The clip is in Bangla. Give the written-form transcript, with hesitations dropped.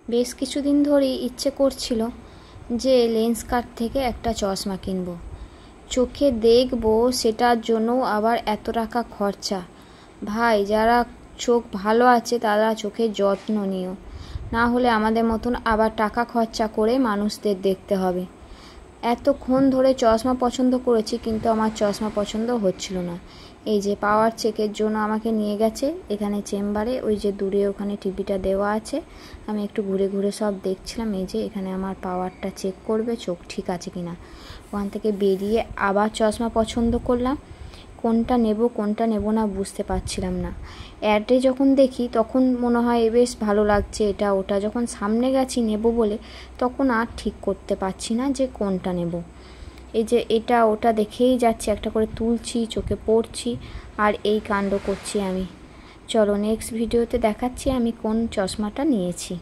বেশ কিছুদিন ধরেই ইচ্ছে করছিল যে লেন্স কার্ট থেকে একটা চশমা কিনবো, চোখে দেখবো, সেটার জন্য আবার এত টাকা খরচা। ভাই, যারা চোখ ভালো আছে তারা চোখের যত্ন নিও, না হলে আমাদের মতন আবার টাকা খরচা করে মানুষদের দেখতে হবে। এতক্ষণ ধরে চশমা পছন্দ করেছি, কিন্তু আমার চশমা পছন্দ হচ্ছিল না। এই যে পাওয়ার চেকের জন্য আমাকে নিয়ে গেছে এখানে চেম্বারে, ওই যে দূরে ওখানে টিভিটা দেওয়া আছে। আমি একটু ঘুরে ঘুরে সব দেখছিলাম। এই যে এখানে আমার পাওয়ারটা চেক করবে, চোখ ঠিক আছে কিনা। ওখান থেকে বেরিয়ে আবার চশমা পছন্দ করলাম। কোনটা নেব কোনটা নেব না বুঝতে পারছিলাম না। অ্যাডে যখন দেখি তখন মনে হয় বেশ ভালো লাগছে এটা ওটা, যখন সামনে গেছি নেব বলে তখন আর ঠিক করতে পারছি না যে কোনটা নেব। এই যে এটা ওটা দেখেই যাচ্ছি, একটা করে তুলছি, চোখে পড়ছি, আর এই কাণ্ড করছি আমি। চলো নেক্সট ভিডিওতে দেখাচ্ছি আমি কোন চশমাটা নিয়েছি।